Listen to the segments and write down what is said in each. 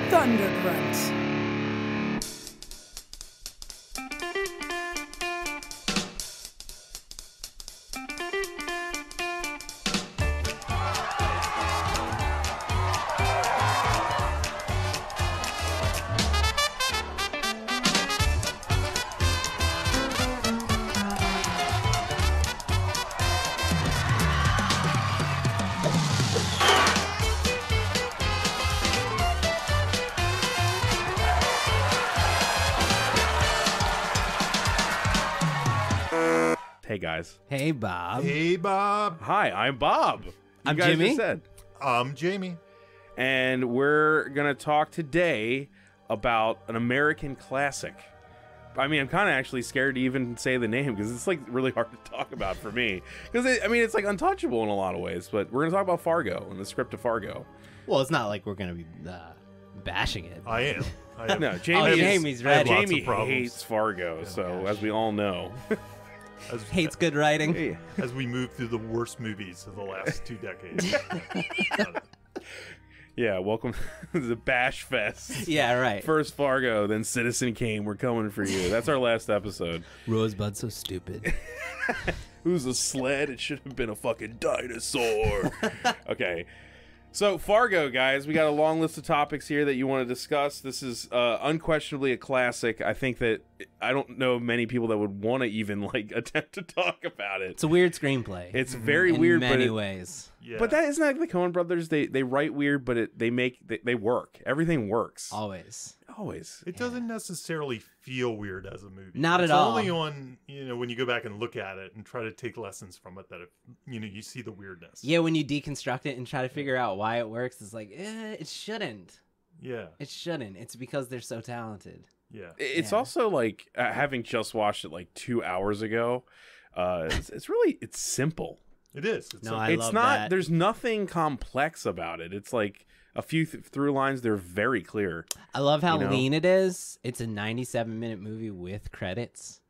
Thundergrunt. Hey guys. Hey Bob. Hey Bob. Hi, I'm Bob. I'm guys Jimmy. just said. I'm Jamie. And we're gonna talk today about an American classic. I mean, I'm kind of actually scared to even say the name because it's like really hard to talk about for me. Because it's like untouchable in a lot of ways. But we're gonna talk about Fargo and the script of Fargo. Well, it's not like we're gonna be bashing it. I am. No, Jamie's ready. Jamie hates Fargo, so as we all know. Hates good writing. Hey. As we move through the worst movies of the last 2 decades. Yeah, welcome to the Bash Fest. Yeah, right. First Fargo, then Citizen Kane. We're coming for you. That's our last episode. Rosebud so stupid. Who's a sled? It should have been a fucking dinosaur. Okay. So, Fargo, guys, we got a long list of topics here that you want to discuss. This is unquestionably a classic. I think that I don't know many people that would want to even like attempt to talk about it. It's a weird screenplay. It's very weird, in many ways. Yeah. But that isn't that the Coen Brothers. They write weird, but they work. Everything works. Always. Always. It doesn't necessarily feel weird as a movie. Not it's at all. Only on, when you go back and look at it and try to take lessons from it that, you see the weirdness. Yeah, when you deconstruct it and try to figure out why it works, it's like, it shouldn't. Yeah. It shouldn't. It's because they're so talented. Yeah. It's Yeah. also like having just watched it like 2 hours ago. It's simple. It is. No, a- I It's love not. that. There's nothing complex about it. It's like a few through lines. They're very clear. I love how you know? lean it is. It's a 97-minute movie with credits.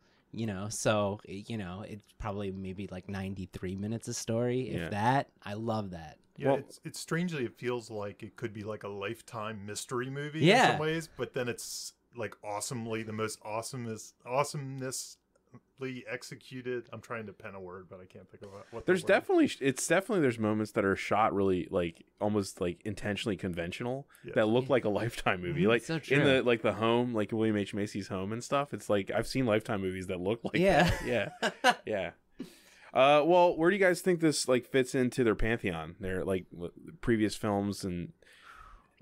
So it's probably maybe like 93 minutes of story, if Yeah. that. I love that. Yeah, Well- it's strangely, it feels like it could be like a Lifetime mystery movie Yeah. in some ways, but then it's like awesomely, the most awesomenessly executed. I'm trying to pen a word, but I can't think of what. There's definitely there's moments that are shot really like almost like intentionally conventional Yeah. that look like a Lifetime movie. Like So in true. the home, like William H. Macy's home and stuff. It's like I've seen Lifetime movies that look like Yeah. that. Yeah. Yeah. Well, where do you guys think this like fits into their pantheon? Their like previous films and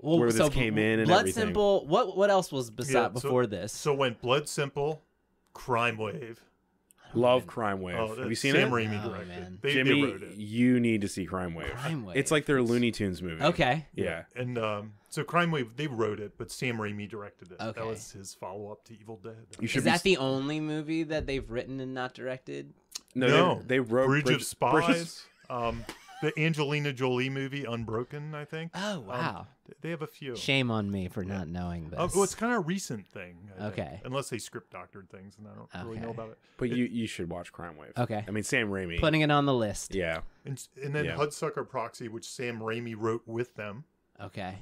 Well, where this came in and Blood everything. Simple. What else was Yeah, before this? So went Blood Simple, Crime Wave. Love Crime Wave. Oh, Have you seen Sam it? Raimi Oh, directed. man. They Jimmy, wrote it. you need to see Crime Wave. Crime Wave. It's like their Looney Tunes movie. Okay. Yeah. And so Crime Wave, they wrote it, but Sam Raimi directed it. Okay. That was his follow-up to Evil Dead. You should Is that the only movie that they've written and not directed? No, they wrote Bridge of Bridge- Spies. The Angelina Jolie movie, Unbroken, I think. Oh, wow. They have a few. Shame on me for not knowing this. Well, it's kind of a recent thing. I think. Okay. Unless they script doctored things, and I don't really know Okay. about it. But you should watch Crime Wave. Okay. I mean, Sam Raimi. Putting it on the list. Yeah. And then Yeah. Hudsucker Proxy, which Sam Raimi wrote with them. Okay.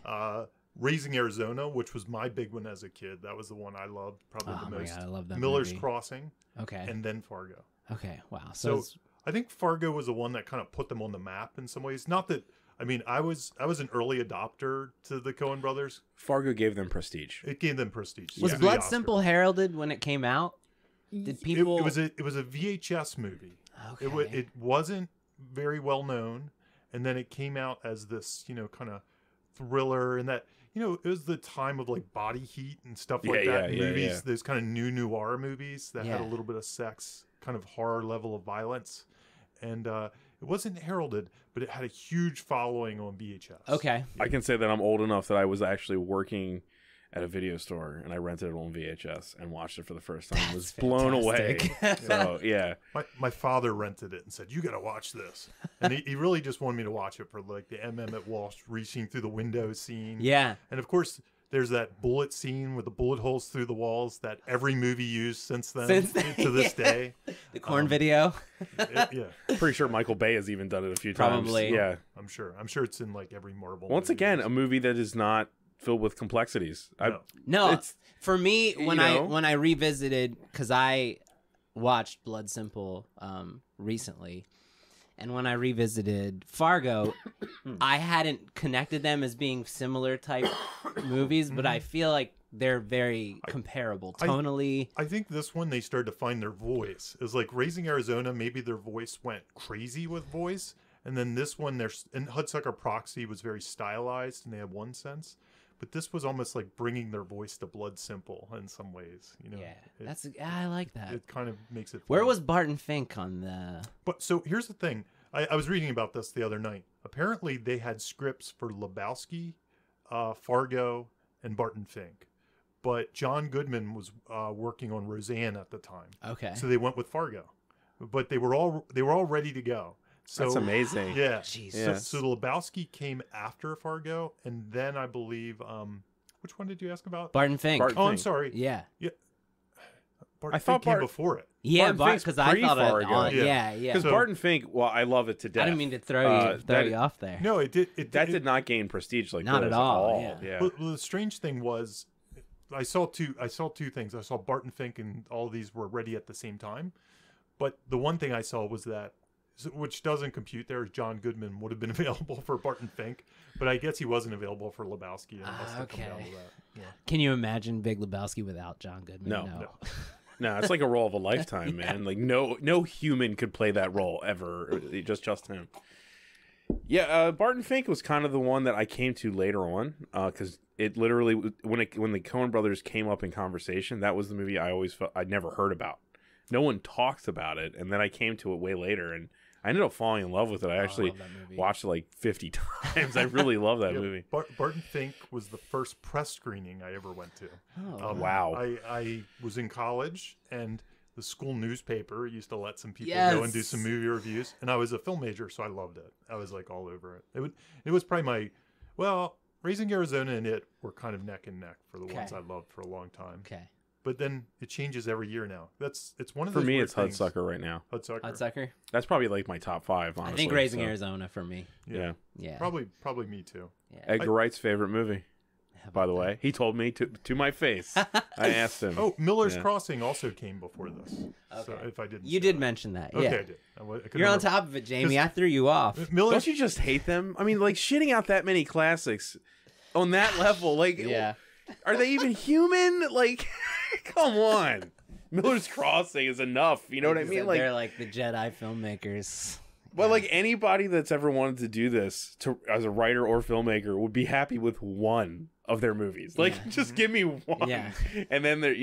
Raising Arizona, which was my big one as a kid. That was the one I loved probably Oh the my most. God, I love that Miller's movie. Crossing, Okay. and then Fargo. Okay. Wow. So it's- I think Fargo was the one that kind of put them on the map in some ways. Not that I was an early adopter to the Coen Brothers. Fargo gave them prestige. It gave them prestige. was to the Blood Oscar. Simple heralded when it came out? Did people? It was a VHS movie. Okay. It wasn't very well known, and then it came out as this kind of thriller, and that it was the time of like Body Heat and stuff like that. Movies, yeah. those kind of new noir movies that had a Yeah. little bit of sex, kind of horror level of violence, and it wasn't heralded, but it had a huge following on VHS. Okay. I can say that I'm old enough that I was actually working at a video store and I rented it on VHS and watched it for the first time. I was blown away. fantastic. So yeah. My father rented it and said, "You got to watch this," and he really just wanted me to watch it for like the Emmett Walsh reaching through the window scene. Yeah. And of course, there's that bullet scene with the bullet holes through the walls that every movie used since then, to this day. The corn video. Yeah, Pretty sure Michael Bay has even done it a few times. Probably. Yeah. I'm sure it's in like every Marvel. Once movie. again, a movie that is not filled with complexities. No, It's, for me, when you know? I revisited, because I watched Blood Simple recently, and when I revisited Fargo, I hadn't connected them as being similar type movies, but I feel like they're very comparable tonally. I think this one they started to find their voice. It was like Raising Arizona, maybe their voice went crazy with voice. And then this one, and Hudsucker Proxy was very stylized, and they had one sense. But this was almost like bringing their voice to Blood Simple in some ways. You know, I like that. It kind of makes it. Where fun. was Barton Fink on the? But so here's the thing. I was reading about this the other night. Apparently, they had scripts for Lebowski, Fargo, and Barton Fink. But John Goodman was working on Roseanne at the time. Okay. So they went with Fargo. But they were all ready to go. So, that's amazing. Yeah. Jeez. Yeah. So Lebowski came after Fargo, and then I believe, which one did you ask about? Barton Fink. Barton Oh, I'm Fink. sorry. Yeah. Barton I thought Fink came before it. Yeah, Barton Fink's because I thought it. pre-Fargo. Yeah. Because So- Barton Fink, well, I love it to death. I didn't mean to throw you off there. No, it did. That did not gain prestige like Not this at all, Yeah. Well, the strange thing was, I saw two things. I saw Barton Fink and all of these were ready at the same time, but the one thing I saw was that, which doesn't compute. There, John Goodman would have been available for Barton Fink, but I guess he wasn't available for Lebowski. It must have come down to that. Yeah. Can you imagine Big Lebowski without John Goodman? No. No, it's like a role of a lifetime, man. Like no human could play that role ever. Just him. Yeah, Barton Fink was kind of the one that I came to later on, because it literally when the Coen Brothers came up in conversation, that was the movie I always felt I'd never heard about. No one talks about it, and then I came to it way later, and I ended up falling in love with it. I actually love that movie. watched it like 50 times. I really love that Yeah, movie. Barton Fink was the first press screening I ever went to. Oh, Wow. I was in college, and the school newspaper used to let some people Yes. go and do some movie reviews, and I was a film major, so I loved it. I was like all over it. It was probably Raising Arizona and it were kind of neck and neck for the ones I loved for a long time. Okay. But then it changes every year now. It's one of For those me, weird it's things. Hudsucker right now. Hudsucker. Hudsucker. That's probably like my top 5, honestly. I think Raising so, Arizona for me. Yeah. Yeah. Probably me too. Yeah. Edgar Wright's favorite movie, How by about the that? way. He told me to my face. I asked him. Oh, Miller's Yeah. Crossing also came before this. So Okay. if I didn't, You say did that. mention that. Okay, Yeah. I did. I couldn't You're on remember. top of it, Jamie. I threw you off. Miller's Don't you just hate them? I mean, like, shitting out that many classics on that level. Like, Yeah. are they even human? Like, come on. Miller's Crossing is enough. You know what I mean? Like, they're like the Jedi filmmakers. well, like anybody that's ever wanted to do this as a writer or filmmaker would be happy with one of their movies. Like, Yeah. just give me one. Yeah. And then they're,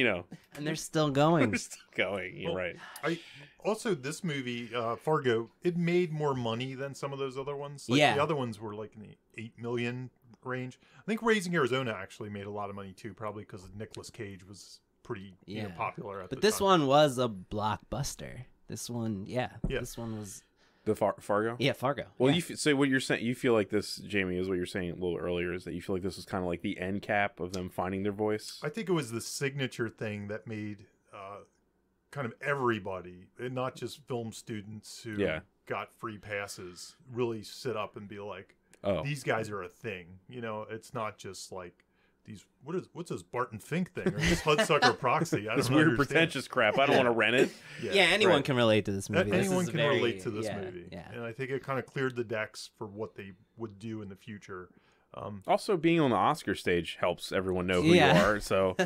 And they're still going. they're still going. You're Well, right. Also, this movie, Fargo, it made more money than some of those other ones. Like, Yeah. The other ones were like in the 8 million range. I think Raising Arizona actually made a lot of money too, probably because Nicolas Cage was pretty popular at the But this time. one was a blockbuster. This one, Yeah. This one was, The Fargo? Fargo. Well, yeah. so what you're saying, you feel like this, Jamie, is what you're saying a little earlier, is that you feel like this was kind of like the end cap of them finding their voice. I think it was the signature thing that made kind of everybody, and not just film students who got free passes, really sit up and be like, Oh, these guys are a thing. You know, it's not just like these. What's this Barton Fink thing or this Hudsucker Proxy? I this don't weird understand. pretentious crap. I don't want to rent it. Yeah, anyone right. can relate to this movie. This Anyone is can very- relate to this yeah, movie, Yeah. and I think it kind of cleared the decks for what they would do in the future. Also, being on the Oscar stage helps everyone know who Yeah. you are. So,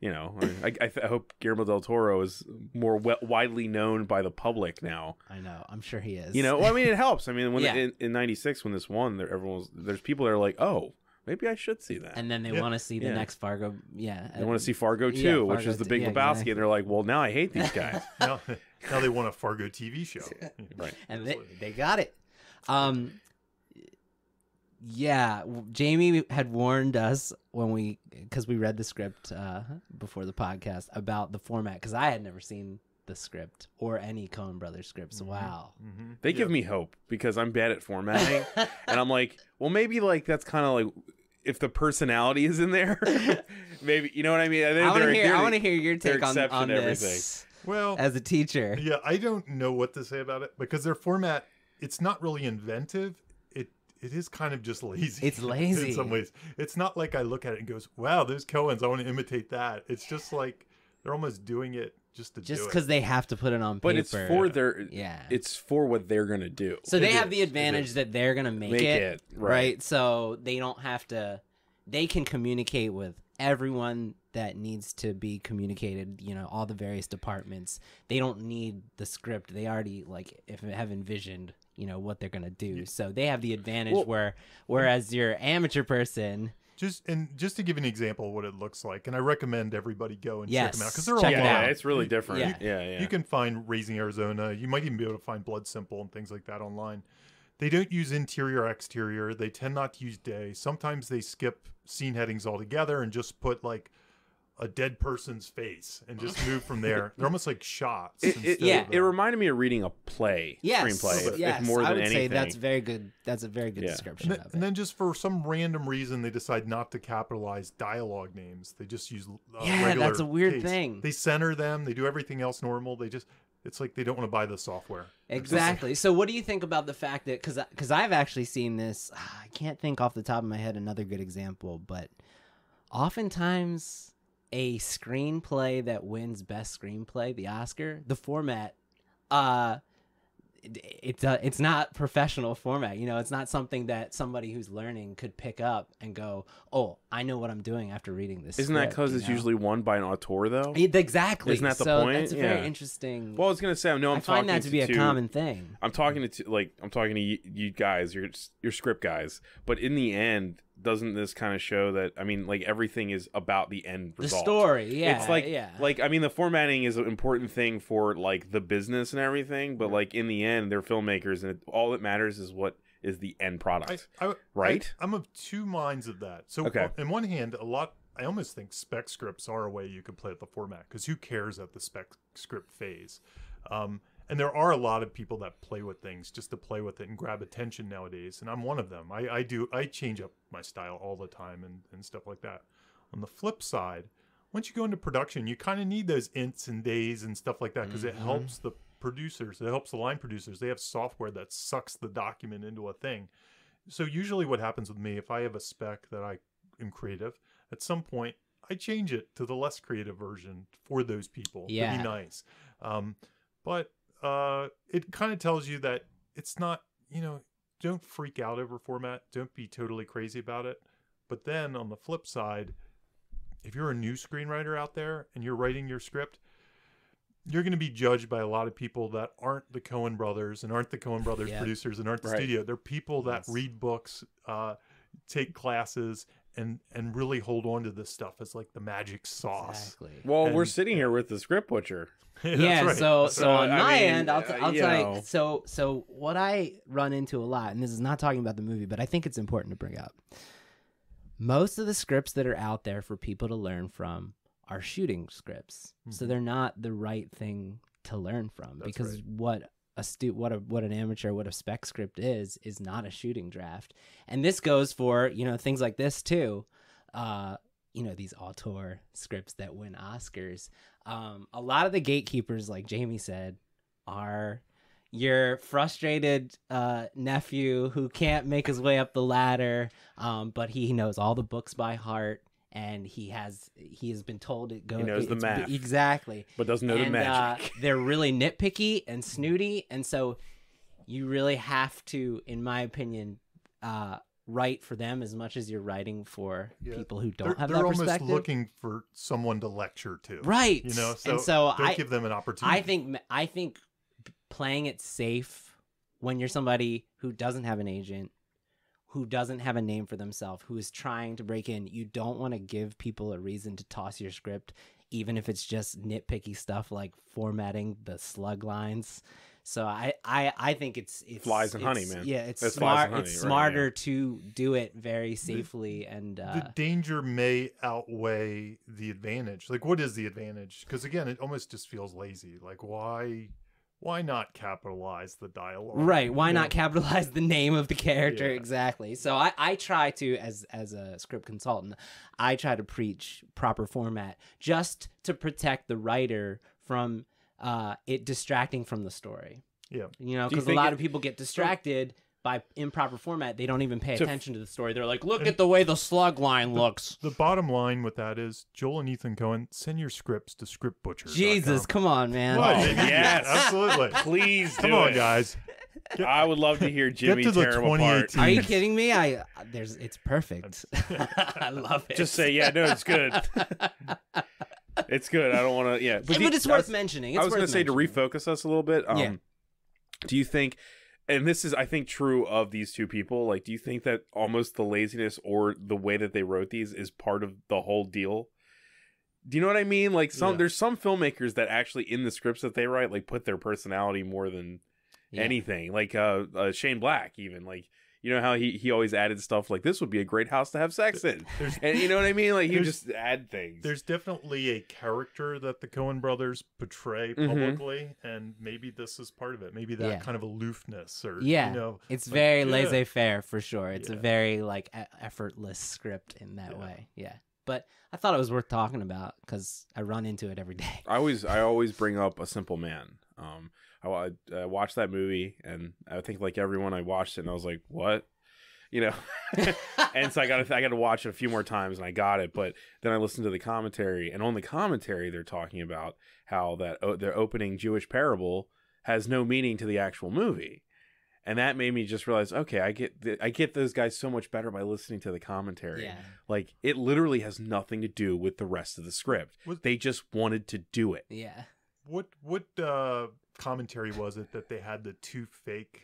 you know, I hope Guillermo del Toro is more widely known by the public now. I know. I'm sure he is. You know, well, I mean, it helps. I mean, when Yeah. in '96 when this won, there's people that are like, oh, maybe I should see that. And then they Yeah. want to see the Yeah. next Fargo. Yeah. They want to see Fargo too, Yeah, which Fargo is the too. Big Yeah, Lebowski, exactly. and they're like, well, now I hate these guys. now they want a Fargo TV show. Right. And they got it. Yeah, Jamie had warned us because we read the script before the podcast about the format, because I had never seen the script or any Coen Brothers scripts. Wow. Mm-hmm. They give me hope because I'm bad at formatting, and I'm like, well, maybe like that's kind of like if the personality is in there, maybe you know what I mean. I want to hear your take on everything. this Well, as a teacher. yeah, I don't know what to say about it because their format, it's not really inventive. it is kind of just lazy. It's lazy in some ways. It's not like I look at it and goes, wow, those Coens, I want to imitate that. It's just like they're almost doing it just to do it. because they have to put it on paper. But it's for their yeah. It's for what they're gonna do. So they have the advantage that they're gonna make it right. So they don't have to. They can communicate with everyone that needs to be communicated. You know, all the various departments. They don't need the script. They already have envisioned. You know what they're gonna do. So they have the advantage whereas your amateur person. Just to give an example of what it looks like, and I recommend everybody go and check them out because they're all check it out. It's really different. Yeah. You can find Raising Arizona. You might even be able to find Blood Simple and things like that online. They don't use interior or exterior. They tend not to use day. Sometimes they skip scene headings altogether and just put like a dead person's face and just move from there. They're almost like shots. It reminded me of reading a play, screenplay. Yes, more than I would anything. say that's very good. That's a very good description of it. And then just for some random reason, they decide not to capitalize dialogue names. They just use regular that's a weird case. thing. They center them. They do everything else normal. It's like they don't want to buy the software. Exactly. So what do you think about the fact that, because I've actually seen this, I can't think off the top of my head another good example, but oftentimes a screenplay that wins best screenplay, the Oscar, the format, it's not professional format. You know, it's not something that somebody who's learning could pick up and go, oh, I know what I'm doing after reading this. Isn't that because it's usually won by an auteur, though? Exactly. Isn't that the point? That's very interesting. Well, I was gonna say, I find that to be a common thing. I'm talking to you guys, your script guys, but in the end, doesn't this kind of show that, I mean, like, everything is about the end result? The story, yeah. It's like, I mean, the formatting is an important thing for, like, the business and everything, but, like, in the end, they're filmmakers, and all that matters is what is the end product, right? I'm of two minds of that. So, on one hand, I almost think spec scripts are a way you could play with the format, because who cares at the spec script phase? And there are a lot of people that play with things just to play with it and grab attention nowadays, and I'm one of them. I change up my style all the time and stuff like that. On the flip side, once you go into production, you kind of need those ints and days and stuff like that, because it helps the producers. It helps the line producers. They have software that sucks the document into a thing. So usually what happens with me, if I have a spec that I am creative, at some point I change it to the less creative version for those people to be nice. But it kind of tells you that it's not, don't freak out over format. Don't be totally crazy about it. But then on the flip side, if you're a new screenwriter out there and you're writing your script, you're going to be judged by a lot of people that aren't the Coen Brothers and aren't the Coen Brothers producers and aren't the studio. They're people that read books, take classes, and really hold on to this stuff as like the magic sauce. Exactly. Well, we're sitting here with the script butcher. So on my end, I'll tell you. So what I run into a lot, and this is not talking about the movie, but I think it's important to bring up. Most of the scripts that are out there for people to learn from are shooting scripts, so they're not the right thing to learn from. Because what an amateur, what a spec script is not a shooting draft. And this goes for, things like this too. These auteur scripts that win Oscars. A lot of the gatekeepers, like Jamie said, are your frustrated nephew who can't make his way up the ladder, but he knows all the books by heart. And he has been told it goes. He knows the math. Exactly. But doesn't know the magic. They're really nitpicky and snooty. And so you really have to, in my opinion, write for them as much as you're writing for people who don't have that perspective. They're almost looking for someone to lecture to. Right. So don't give them an opportunity. I think playing it safe when you're somebody who doesn't have an agent, who doesn't have a name for themselves, who is trying to break in, you don't want to give people a reason to toss your script, even if it's just nitpicky stuff like formatting the slug lines. So I think it's flies and honey, man. Yeah, it's smart. It's smarter to do it very safely. And the danger may outweigh the advantage. Like, what is the advantage? Because again, it almost just feels lazy. Like, why not capitalize the dialogue? Right. Why not capitalize the name of the character? Yeah. Exactly. So I try to, as a script consultant, I try to preach proper format just to protect the writer from it distracting from the story. Yeah. Because a lot of people get distracted by improper format, they don't even pay attention to the story. They're like, look at the way the slug line looks. The bottom line with that is Joel and Ethan Coen, send your scripts to scriptbutchers. Jesus, come on, man. What? Yes. Absolutely. Please do Come on, it. guys. I would love to hear Jimmy to the tear him apart. 2018. Are you kidding me? It's perfect. I love it. Just say, yeah, no, it's good. It's good. I don't want to, yeah. But it's worth mentioning. I was going to say, to refocus us a little bit, do you think, and this is, I think, true of these two people, like, do you think that almost the laziness or the way that they wrote these is part of the whole deal? Do you know what I mean? Like, there's some filmmakers that actually, in the scripts that they write, like, put their personality more than anything. Like, Shane Black, even, like, you know how he always added stuff like, this would be a great house to have sex in. And you know what I mean? Like, he would just add things. There's definitely a character that the Coen brothers portray publicly, and maybe this is part of it. Maybe that kind of aloofness, or you know, it's like, very laissez-faire for sure. It's a very like effortless script in that way. Yeah, but I thought it was worth talking about because I run into it every day. I always bring up A Simple Man. I watched that movie, and I think like everyone, I watched it and I was like, what? You know? And so I got to watch it a few more times, and I got it. But then I listened to the commentary, and on the commentary they're talking about how that their opening Jewish parable has no meaning to the actual movie. And that made me just realize, okay, I get those guys so much better by listening to the commentary. Yeah. Like, it literally has nothing to do with the rest of the script. They just wanted to do it. Yeah. What commentary was it that they had the two fake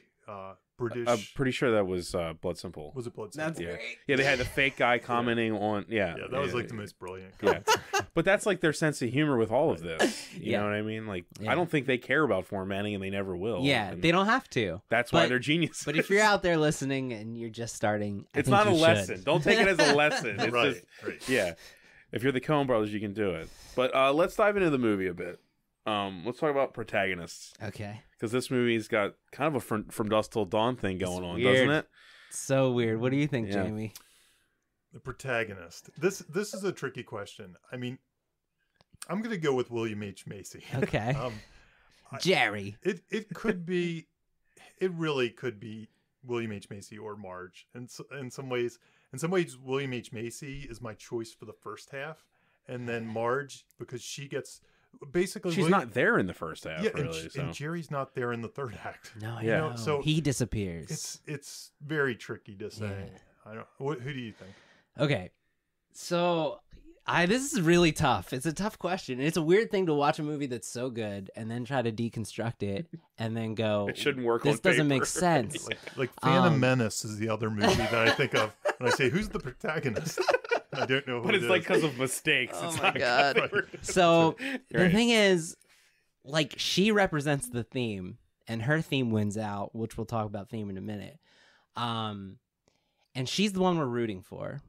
British? I'm pretty sure that was Blood Simple. Was it Blood Simple? That's great. Yeah, they had the fake guy commenting on. Yeah, that was like the most brilliant. Yeah, but that's like their sense of humor with all of this. You know what I mean? Like, I don't think they care about formatting, and they never will. Yeah, and they don't have to. That's why they're geniuses. But if you're out there listening and you're just starting, it's not a lesson. Don't take it as a lesson. It's right. Yeah. If you're the Coen Brothers, you can do it. But let's dive into the movie a bit. Let's talk about protagonists. Okay. Because this movie's got kind of a from dusk till dawn thing going on, weird. Doesn't it? So weird. What do you think, Jamie? The protagonist. This is a tricky question. I mean, I'm going to go with William H. Macy. Okay. Jerry. It could be. It really could be William H. Macy or Marge. And in some ways, William H. Macy is my choice for the first half, and then Marge, because she gets. Basically, she's not there in the first half, really. And Jerry's not there in the third act. No, I know. So he disappears. It's very tricky to say. Yeah. I don't. Who do you think? Okay, so this is really tough. It's a tough question. It's a weird thing to watch a movie that's so good and then try to deconstruct it and then go, it shouldn't work. This doesn't make sense. Like Phantom Menace is the other movie that I think of when I say who's the protagonist. I don't know who but it's like because of mistakes. Oh it's my god. So the thing is, like, she represents the theme, and her theme wins out, which we'll talk about theme in a minute. And she's the one we're rooting for,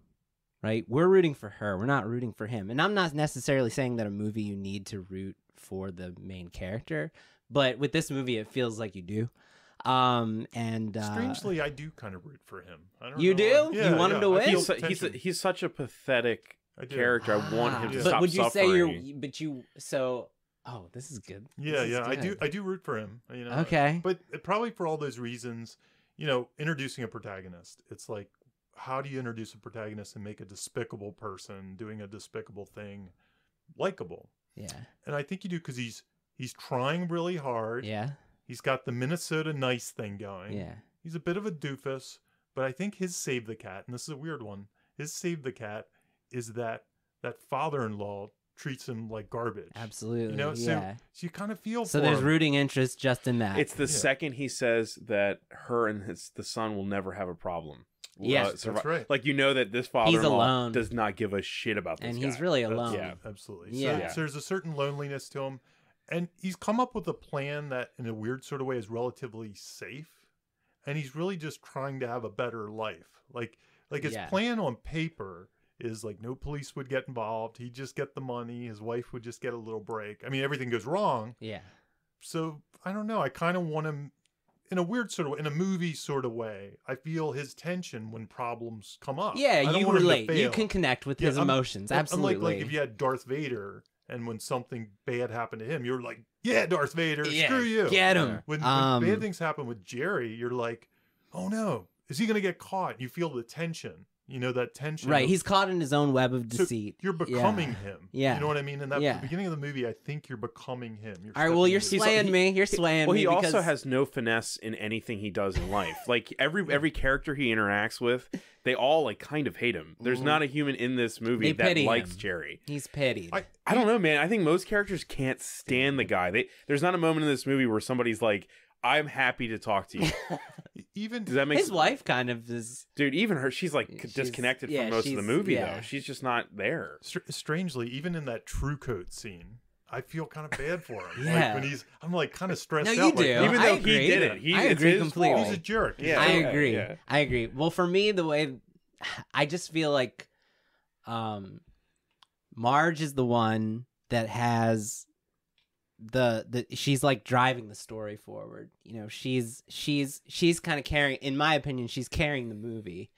right? We're rooting for her. We're not rooting for him. And I'm not necessarily saying that a movie you need to root for the main character, but with this movie it feels like you do. And strangely, I do kind of root for him. I don't you know. do? Yeah, you want him to win? He's such a pathetic character. I want him to stop But would you suffering. Oh, this is good. Yeah. I do root for him. You know. Okay. But probably for all those reasons, you know, introducing a protagonist. It's like, how do you introduce a protagonist and make a despicable person doing a despicable thing likable? Yeah. And I think you do because he's trying really hard. Yeah. He's got the Minnesota nice thing going. Yeah. He's a bit of a doofus, but I think his save the cat, and this is a weird one, his save the cat is that father-in-law treats him like garbage. Absolutely. You know, yeah. So you kind of feel so for there's him. rooting interest just in that. It's the second he says that her and the son will never have a problem. Yes, that's right. Like, you know that this father-in-law does not give a shit about this and guy. he's really alone. Yeah, absolutely. Yeah. So there's a certain loneliness to him. And he's come up with a plan that, in a weird sort of way, is relatively safe. And he's really just trying to have a better life. Like his plan on paper is like no police would get involved. He'd just get the money. His wife would just get a little break. I mean, everything goes wrong. Yeah. So, I don't know. I kind of want him, in a weird sort of way, in a movie sort of way, I feel his tension when problems come up. Yeah, you relate. You can connect with his emotions. Absolutely. Unlike if you had Darth Vader... And when something bad happened to him, you're like, yeah, Darth Vader, screw you. Get him. When bad things happen with Jerry, you're like, oh no, is he going to get caught? You feel the tension. You know, that tension. Right, he's caught in his own web of deceit. So you're becoming him. Yeah. You know what I mean? In that beginning of the movie, I think you're becoming him. All right, well, you're swaying me. You're swaying me. Well, he also has no finesse in anything he does in life. Like, every character he interacts with, they all, like, kind of hate him. There's not a human in this movie that likes Jerry. He's pitied. I don't know, man. I think most characters can't stand the guy. There's not a moment in this movie where somebody's like, I'm happy to talk to you. Even does that make his wife kind of is, dude? Even her, she's like disconnected from most of the movie though. She's just not there. Strangely, even in that True Coat scene, I feel kind of bad for him. Yeah, like when I'm like kind of stressed out. No, you do. Even though he did it, I agree completely. He's a jerk. Yeah, I agree. Yeah. I agree. Well, for me, the way I just feel like, Marge is the one that has the she's like driving the story forward. You know, she's kind of carrying, in my opinion, she's carrying the movie.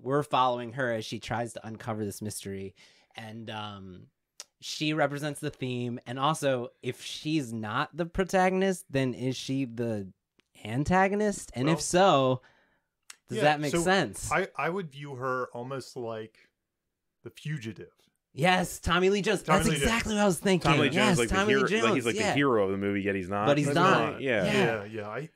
We're following her as she tries to uncover this mystery, and she represents the theme. And also, if she's not the protagonist, then is she the antagonist? And if so, does that make sense? I would view her almost like the fugitive. Yes, Tommy Lee Jones. That's exactly what I was thinking. Tommy Lee Jones, like Tommy Lee Jones. like he's like the hero of the movie, yet he's not. But he's not. Yeah.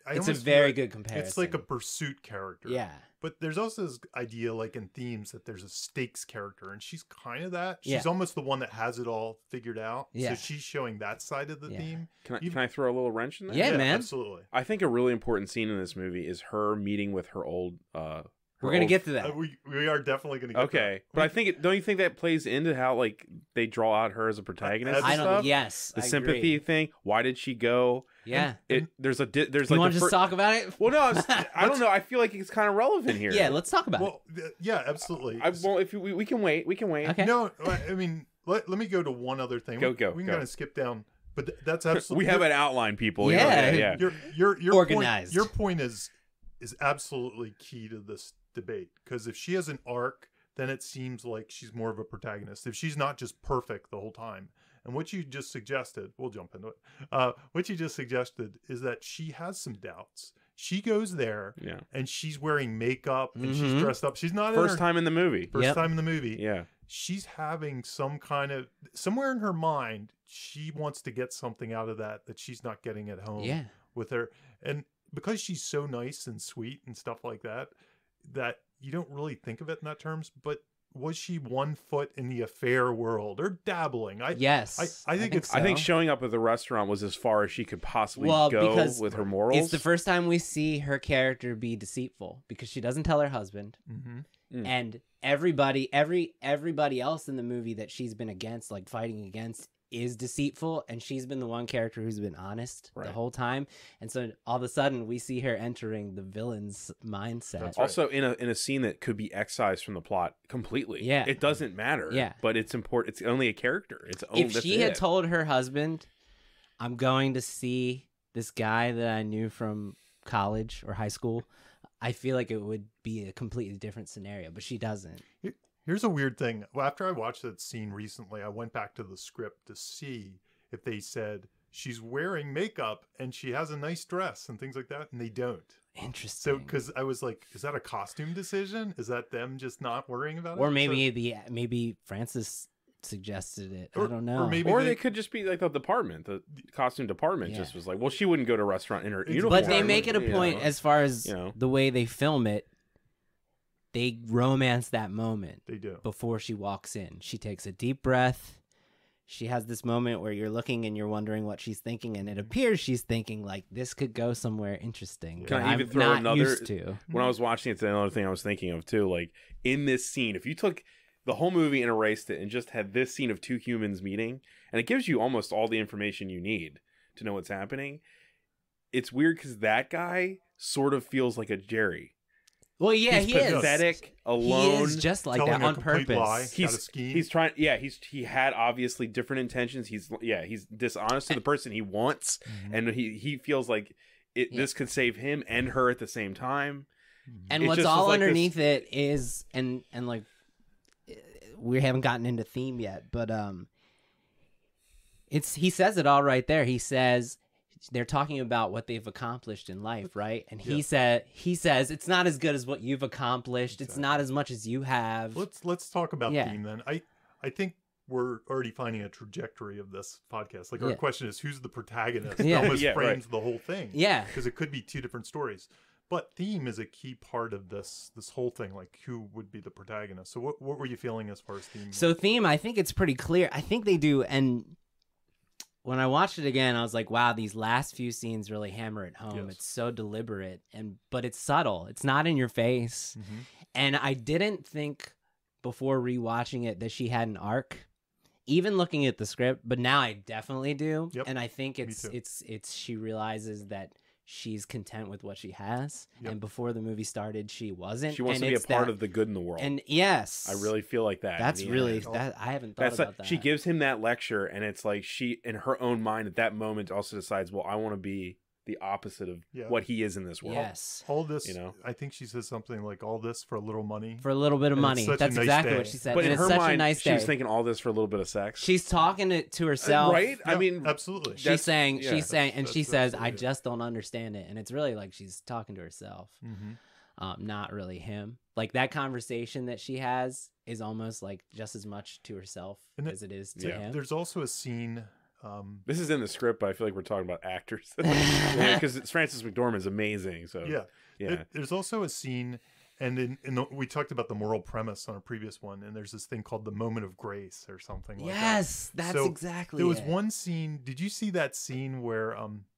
It's a very good comparison. It's like a pursuit character. Yeah. But there's also this idea, like in themes, that there's a stakes character, and she's kind of that. She's almost the one that has it all figured out. Yeah. So she's showing that side of the theme. Can I throw a little wrench in there? Yeah, man. Absolutely. I think a really important scene in this movie is her meeting with her old. We're gonna get to that. We are definitely gonna get to that. But I think don't you think that plays into how like they draw out her as a protagonist? I don't. Stuff? Yes, the I sympathy agree. thing. Why did she go? Yeah. There's you like. Want to just talk about it? Well, no, I don't know. I feel like it's kind of relevant here. Yeah, let's talk about it. Well, yeah, absolutely. Well, if we can wait, we can wait. Okay. No, I mean, let me go to one other thing. We can kind of skip down, but that's absolutely. We have an outline, people. Yeah. Yeah. Your organized. Your point is absolutely key to this debate, because if she has an arc, then it seems like she's more of a protagonist. If she's not just perfect the whole time. And what you just suggested, we'll jump into it. What you just suggested is that she has some doubts. She goes there, and she's wearing makeup and she's dressed up. She's not first time in the movie. First time in the movie. Yeah. She's having some kind of, somewhere in her mind, she wants to get something out of that she's not getting at home with her. And because she's so nice and sweet and stuff like that, that you don't really think of it in that terms, but was she 1 foot in the affair world or dabbling? I think showing up at the restaurant was as far as she could possibly go with her morals. It's the first time we see her character be deceitful, because she doesn't tell her husband. And everybody else in the movie that she's been against, like fighting against, is deceitful, and she's been the one character who's been honest the whole time. And so all of a sudden we see her entering the villain's mindset. That's also in a scene that could be excised from the plot completely. Yeah, it doesn't matter. Yeah, but it's important. It's only a character. If she had told her husband, I'm going to see this guy that I knew from college or high school, I feel like it would be a completely different scenario, but she doesn't. Here's a weird thing. Well, after I watched that scene recently, I went back to the script to see if they said she's wearing makeup and she has a nice dress and things like that, and they don't. Interesting. So, because I was like, is that a costume decision? Is that them just not worrying about it? Or maybe Francis suggested it. I don't know. Or they could just be like the costume department just was like, well, she wouldn't go to a restaurant in her uniform. But they make it a point, as far as the way they film it, they romance that moment. They do. Before she walks in. She takes a deep breath. She has this moment where you're looking and you're wondering what she's thinking, and it appears she's thinking like, this could go somewhere interesting. Can I even throw another? Used to. When I was watching it, another thing I was thinking of too, like in this scene, if you took the whole movie and erased it and just had this scene of two humans meeting, and it gives you almost all the information you need to know what's happening. It's weird because that guy sort of feels like a Jerry. Well, yeah, he's pathetic, alone. He is just like that on purpose. Lie, he's trying. Yeah, he had obviously different intentions. He's dishonest to the person he wants, and he feels like this could save him and her at the same time. And what's all underneath it is, and like, we haven't gotten into theme yet, but he says it all right there. He says they're talking about what they've accomplished in life, right? And he says it's not as good as what you've accomplished. It's not as much as you have. Let's talk about theme then. I think we're already finding a trajectory of this podcast. Like our question is, who's the protagonist? It almost frames the whole thing. Yeah, because it could be two different stories. But theme is a key part of this whole thing. Like, who would be the protagonist? So what were you feeling as far as theme? So theme, I think it's pretty clear. I think they do, and when I watched it again, I was like, wow, these last few scenes really hammer it home. It's so deliberate, but it's subtle. It's not in your face. Mm-hmm. And I didn't think before rewatching it that she had an arc, even looking at the script, but now I definitely do. Yep. And I think it's she realizes that she's content with what she has. Yep. And before the movie started, she wasn't. She wants to be a part of the good in the world. And yes, I really feel like that. That's really that I haven't thought about that. She gives him that lecture, and it's like she, in her own mind, at that moment, also decides, well, I want to be the opposite of what he is in this world. Yes. All this, I think she says something like, all this for a little money. For a little bit of money. That's exactly what she said. But in her mind, she was day. thinking all this for a little bit of sex. She's talking to herself. Right? Yeah, I mean, absolutely. She's saying, and she says, I just don't understand it. And it's really like she's talking to herself, not really him. Like that conversation that she has is almost like just as much to herself as it is to him. There's also a scene... this is in the script, but I feel like we're talking about actors because Frances McDormand is amazing. So there's also a scene, and we talked about the moral premise on a previous one, and there's this thing called the moment of grace or something like that. Yes, that's exactly. There was one scene. Did you see that scene where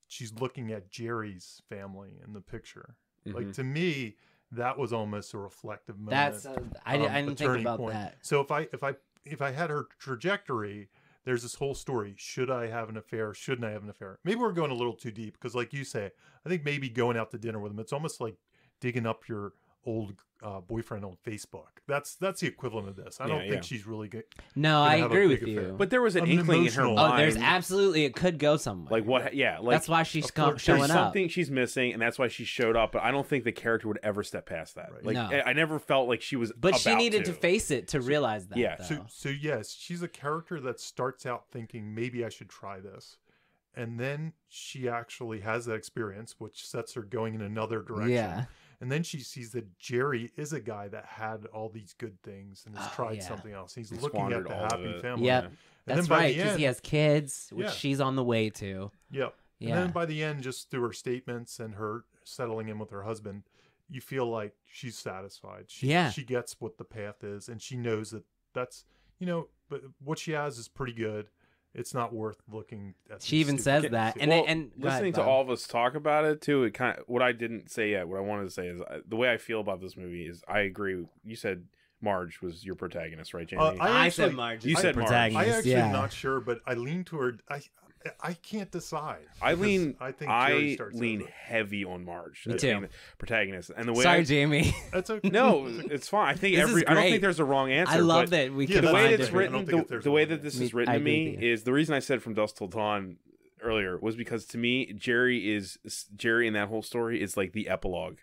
she's looking at Jerry's family in the picture? Mm-hmm. Like to me, that was almost a reflective moment. That's I didn't think about that. So if I had her trajectory. There's this whole story. Should I have an affair? Shouldn't I have an affair? Maybe we're going a little too deep because, like you say, I think maybe going out to dinner with him, it's almost like digging up your old boyfriend on Facebook. That's the equivalent of this. I don't think she's really good. No, I agree with you. But there was an inkling in her mind. Oh, there's absolutely, it could go somewhere. Like what? Yeah, like that's why she's showing up. There's something she's missing, and that's why she showed up. But I don't think the character would ever step past that. Right. Like no. I never felt like she was. But she needed to face it to realize that. Yeah. So yes, she's a character that starts out thinking maybe I should try this. And then she actually has that experience, which sets her going in another direction. Yeah. And then she sees that Jerry is a guy that had all these good things and has tried something else. He's looking at the happy family. Yep. That's right, because he has kids, which she's on the way to. Yep. Yeah. And then by the end, just through her statements and her settling in with her husband, you feel like she's satisfied. She gets what the path is, and she knows that that's, but what she has is pretty good. It's not worth looking at. She even says that. And listening to all of us talk about it too, it kind of, what I didn't say yet, what I wanted to say is the way I feel about this movie is I agree. You said Marge was your protagonist, right, Jamie? I said Marge. You said protagonist. Marge. I actually am not sure, but I lean toward. I can't decide. I lean out. heavy on Marge. Me too. The protagonist. And the way Sorry, Jamie. That's okay. No, it's fine. I think I don't think there's a wrong answer. I love that we can the way find it's written, the way that this is written to me is the reason I said From Dusk Till Dawn earlier was because to me Jerry in that whole story is like the epilogue.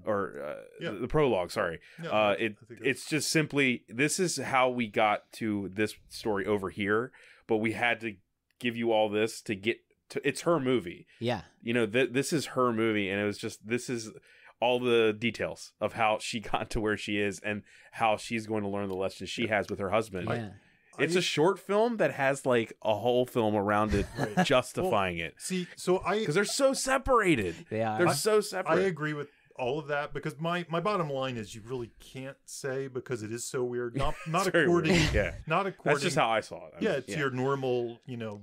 Or the prologue, sorry. It's just simply, this is how we got to this story over here, but we had to give you all this to get to, it's her movie. Yeah. This is her movie, and it was just, this is all the details of how she got to where she is and how she's going to learn the lessons she has with her husband. Yeah. It's a short film that has like a whole film around it justifying it. See, so because they're so separated. They are. They're so separate. I agree with all of that because my bottom line is you really can't say because it is so weird. Not according. Not according. That's just how I saw it. It's your normal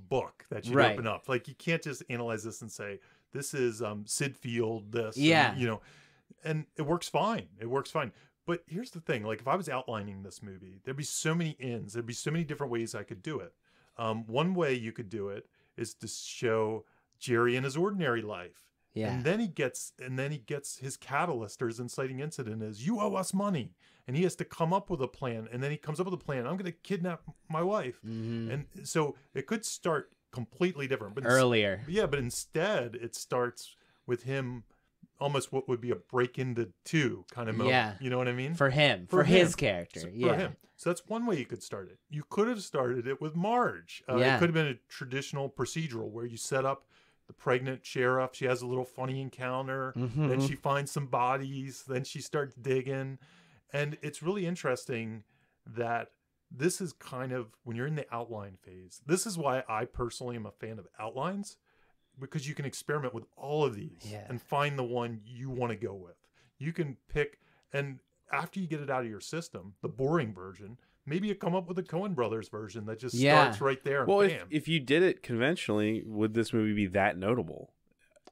book that you open up. Like you can't just analyze this and say this is Sid Field. This and it works fine. It works fine. But here's the thing: like if I was outlining this movie, there'd be so many ends. There'd be so many different ways I could do it. One way you could do it is to show Jerry in his ordinary life. Yeah. And then he gets his catalyst or his inciting incident is you owe us money. And he has to come up with a plan. And then he comes up with a plan. I'm going to kidnap my wife. Mm-hmm. And so it could start completely different. But earlier. But instead it starts with him almost what would be a break into two kind of moment. Yeah. You know what I mean? For him. For his character. For him. So that's one way you could start it. You could have started it with Marge. It could have been a traditional procedural where you set up pregnant sheriff. She has a little funny encounter. Then she finds some bodies. Then she starts digging. And it's really interesting that this is kind of, when you're in the outline phase, this is why I personally am a fan of outlines, because you can experiment with all of these and find the one you want to go with. You can pick, and after you get it out of your system, the boring version, maybe you come up with a Coen Brothers version that just starts right there. And well, bam. if you did it conventionally, would this movie be that notable?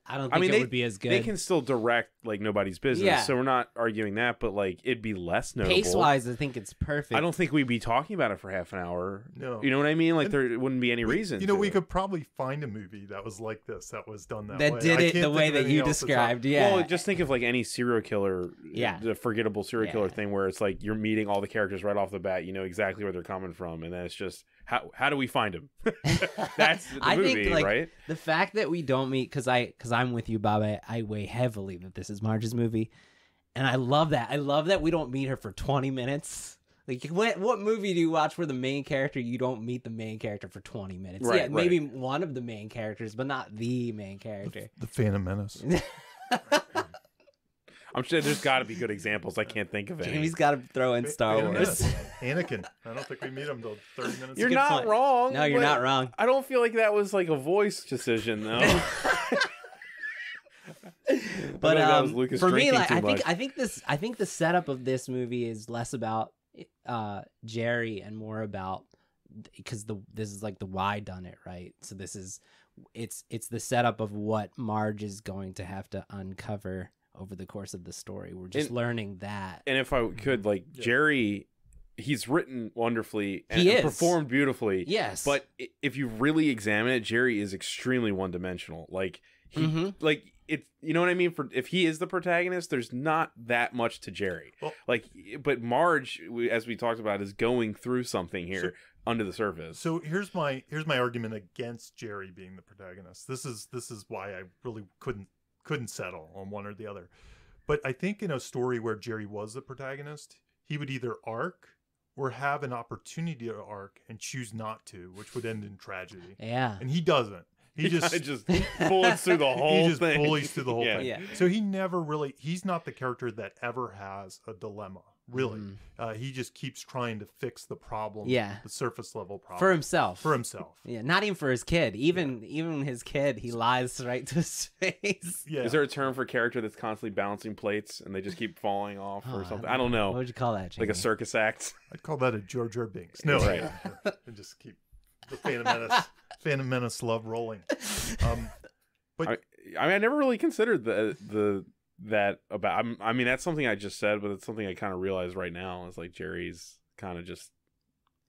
I don't think it would be as good. They can still direct like nobody's business, so we're not arguing that, but like it'd be less notable. Pace-wise, I think it's perfect. I don't think we'd be talking about it for half an hour. No. You know what I mean? Like there wouldn't be any reason. You know, we could probably find a movie that was like this, that was done that way. That did it the way that you described, Well, just think of like any serial killer, Yeah. the forgettable serial killer thing where it's like you're meeting all the characters right off the bat, you know exactly where they're coming from, and then it's just how do we find them? That's the I movie, think, like, right? the fact that we don't meet, because I'm with you, Bob. I weigh heavily that this is Marge's movie, and I love that. I love that we don't meet her for 20 minutes. Like, what movie do you watch where the main character, you don't meet the main character for 20 minutes? Right, yeah, maybe one of the main characters, but not the main character. The Phantom Menace. I'm sure there's got to be good examples. I can't think of any. Jamie's got to throw in Star Phantom Wars. Menace. Anakin. I don't think we meet him until 30 minutes. You're good not point. wrong. No, you're but not wrong. I don't feel like that was like a voice decision, though. But that was Lucas for me, drinking like too much. I think the setup of this movie is less about Jerry and more about, because this is like the why done it, right? So this is it's the setup of what Marge is going to have to uncover over the course of the story. We're just learning that. And if I could, like, Jerry, he's written wonderfully and, He is. performed beautifully. Yes. But if you really examine it, Jerry is extremely one-dimensional. Like, he, like, it's, you know what I mean? If he is the protagonist, there's not that much to Jerry. Well, but Marge, as we talked about, is going through something here under the surface. So here's my argument against Jerry being the protagonist. This is why I really couldn't settle on one or the other. But I think in a story where Jerry was the protagonist, he would either arc or have an opportunity to arc and choose not to, which would end in tragedy. Yeah. And he doesn't. He just bullets through the whole he just thing. bullies through the whole thing. Yeah. So he never really, he's not the character that ever has a dilemma, really. He just keeps trying to fix the problem, the surface level problem. For himself. For himself. Yeah, not even for his kid. Even his kid, he lies right to his face. Yeah. Is there a term for a character that's constantly balancing plates and they just keep falling off or something? I don't know. What would you call that, Jamie? Like a circus act? I'd call that a Jar Jar Binks. No, Right. And just keep the Phantom Menace love rolling. But I never really considered that about. I mean, that's something I just said, but it's something I kind of realize right now. Is like Jerry's kind of just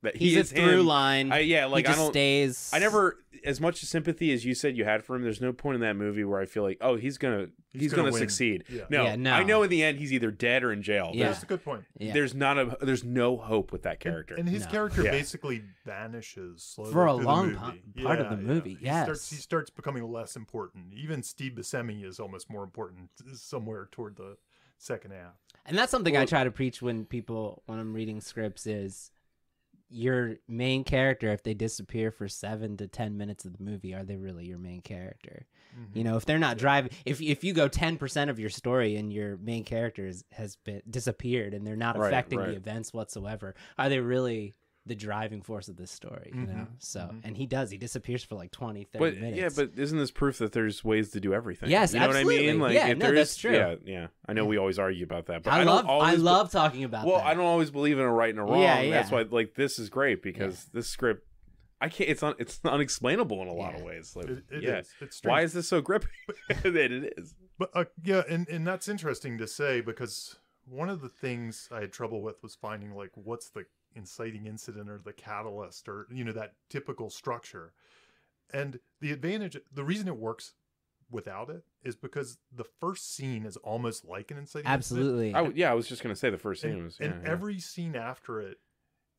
that He's a through line. Like he just stays. I never, as much sympathy as you said you had for him. There's no point in that movie where I feel like, oh, he's gonna win. succeed. Yeah. No, Yeah, no. I know in the end he's either dead or in jail. Yeah. That's a good point. Yeah. There's no hope with that character. And his character basically vanishes slowly For a through long the movie. part of the movie. Yes. He starts becoming less important. Even Steve Buscemi is almost more important somewhere toward the second half. And that's something I try to preach when I'm reading scripts is your main character, if they disappear for 7 to 10 minutes of the movie, are they really your main character? You know, if they're not driving, if you go 10% of your story and your main character has been disappeared and they're not affecting the events whatsoever, are they really the driving force of this story? You know, so and he disappears for like 20, 30 minutes. Yeah, but isn't this proof that there's ways to do everything? Yes, you know absolutely. what I mean? Like, Yeah, if no, there that's is- true. Yeah. I know we always argue about that, but I don't always love talking about Well, that. I don't always believe in a right and a wrong. Yeah. That's why, like, this is great because this script, I can't. It's unexplainable in a lot of ways. Like, It is. It's strange. why is this so gripping? It is. But and that's interesting to say because one of the things I had trouble with was finding like what's the inciting incident or the catalyst or that typical structure. And the reason it works without it is because the first scene is almost like an inciting Absolutely. incident. I was just gonna say the first scene was, Every scene after it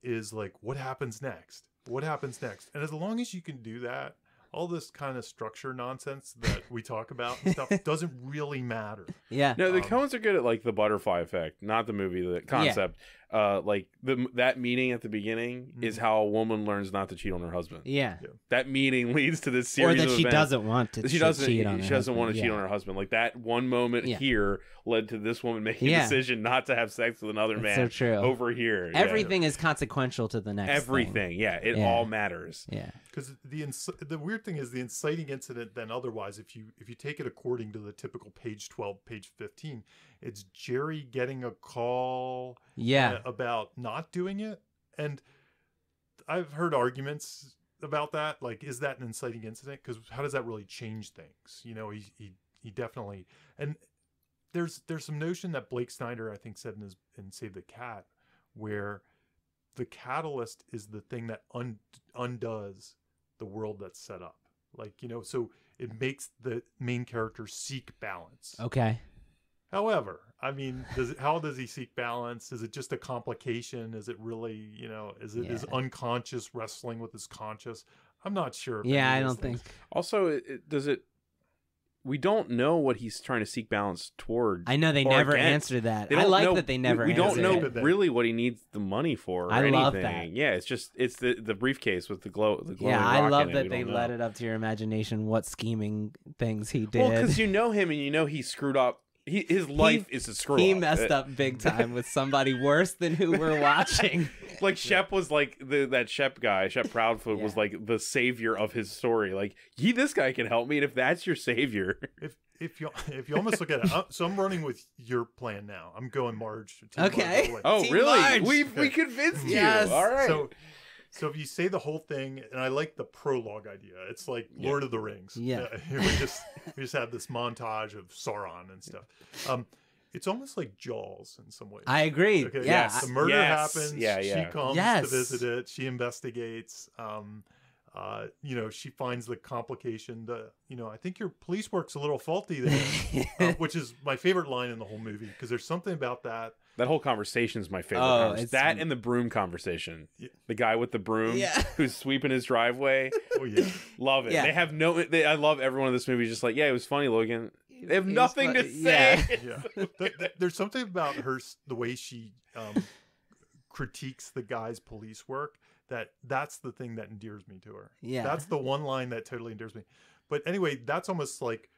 is like, what happens next? What happens next? And as long as you can do that, all this kind of structure nonsense that we talk about and stuff doesn't really matter. Yeah. No, the Coens are good at like the butterfly effect, not the movie, the concept. like that meeting at the beginning is how a woman learns not to cheat on her husband. Yeah. That meeting leads to this series Or that of she events. doesn't want to She cheat on her doesn't husband. want to cheat on her husband. Like that one moment here led to this woman making a decision not to have sex with another man. So true. Over here. Everything is consequential to the next Everything. thing. Yeah. It all matters. Yeah. Because the weird thing is the inciting incident. Then otherwise, if you take it according to the typical page 12, page 15, it's Jerry getting a call. About not doing it, and I've heard arguments about that. Like, is that an inciting incident? Because how does that really change things? You know, he definitely. And there's some notion that Blake Snyder, I think, said in Save the Cat, where the catalyst is the thing that undoes the world that's set up. Like, you know, so it makes the main character seek balance. Okay. However, I mean, how does he seek balance? Is it just a complication? Is it really, you know, is it his unconscious wrestling with his conscious? I'm not sure. Yeah, I don't think. Also, we don't know what he's trying to seek balance toward. I know they never answer that. I like that they never We don't answer know really what he needs the money for or I anything. love that. Yeah, it's the briefcase with the glowing I rock love in it. that We they don't let know. it up to your imagination what scheming things he did. Well, because you know him and you know he screwed up. His life is a screw up. He messed up big time with somebody worse than who we're watching. Like Shep was like that Shep guy, Shep Proudfoot was like the savior of his story. Like, this guy can help me, and if that's your savior, if you almost look at it, so I'm running with your plan now. I'm going Marge. Okay. Marge oh Team really? Marge. We convinced you. Yes. All right. So if you say the whole thing, and I like the prologue idea, it's like Lord of the Rings. Yeah. We just have this montage of Sauron and stuff. It's almost like Jaws in some ways. I agree. Okay, Yes. The murder happens. Yeah. She comes Yes. to visit it. She investigates. You know, she finds the complication. I think your police work's a little faulty there, which is my favorite line in the whole movie because there's something about that. That whole conversation is my favorite. It's that and the broom conversation. The guy with the broom who's sweeping his driveway. Oh yeah, love it. Yeah. They have I love everyone in this movie. Just like, it was funny looking. They have nothing to say. There's something about her, the way she critiques the guy's police work. That's the thing that endears me to her. Yeah, that's the one line that totally endears me. But anyway, that's almost like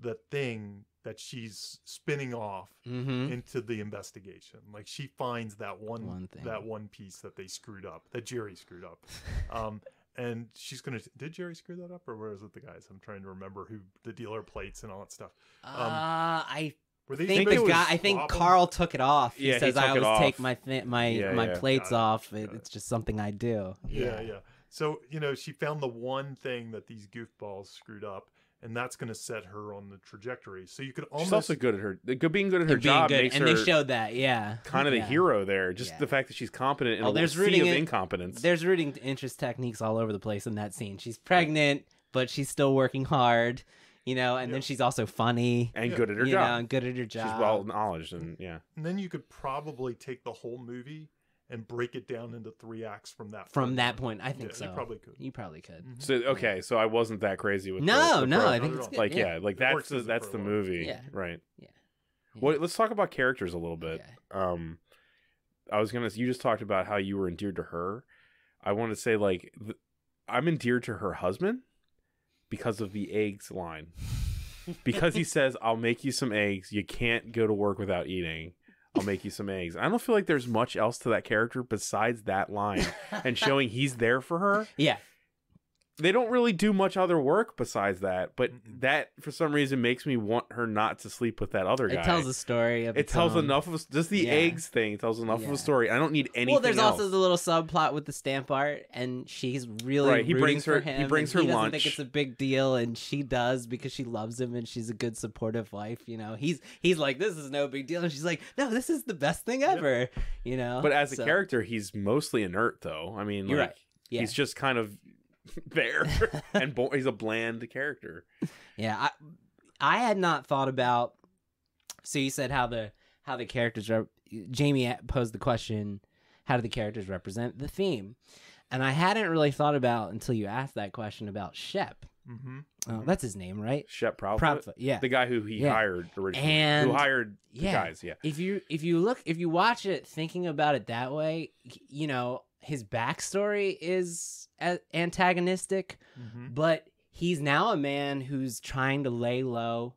the thing that she's spinning off into the investigation. Like she finds that one thing, that one piece that they screwed up, that Jerry screwed up. And she's gonna. Did Jerry screw that up, or where is it the guys? I'm trying to remember who the dealer plates and all that stuff. I think the guy. I think Carl took it off. He says I always take my plates off. It's just something I do. Yeah. So she found the one thing that these goofballs screwed up, and that's going to set her on the trajectory. So you could almost. She's also good at her. Being good at her job makes her. And they showed that. Kind of the hero there. Just the fact that she's competent in a sea of incompetence. There's rooting interest techniques all over the place in that scene. She's pregnant, but she's still working hard. And then she's also funny and good at her job. And good at her job. She's well knowledged and And then you could probably take the whole movie and break it down into 3 acts from that. From that point, I think so. You probably could. Mm-hmm. So so I wasn't that crazy with no. the I think it's good. That's the movie, right? Yeah. Well, let's talk about characters a little bit. You just talked about how you were endeared to her. I want to say I'm endeared to her husband. Because of the eggs line. Because he says, I'll make you some eggs. You can't go to work without eating. I'll make you some eggs. I don't feel like there's much else to that character besides that line and showing he's there for her. Yeah. They don't really do much other work besides that, but that for some reason makes me want her not to sleep with that other guy. It tells a story of it tells enough of just the eggs thing tells enough of a story. I don't need anything else. Well, there's also the little subplot with the stamp art, and she's really rooting for him. He brings her lunch. He doesn't lunch. think it's a big deal, and she does because she loves him and she's a good supportive wife. He's like, this is no big deal, and she's like, no, this is the best thing ever. But as a character, he's mostly inert, though. I mean, you're right. Yeah. He's just kind of there and he's a bland character. I had not thought about. So you said how the characters Jamie posed the question, how do the characters represent the theme? And I hadn't really thought about until you asked that question about Shep, Oh, that's his name, right? Shep Proudfoot. Proudfoot, yeah. The guy who he hired originally. And who hired the guys, yeah. If you watch it thinking about it that way, you know, his backstory is antagonistic, but he's now a man who's trying to lay low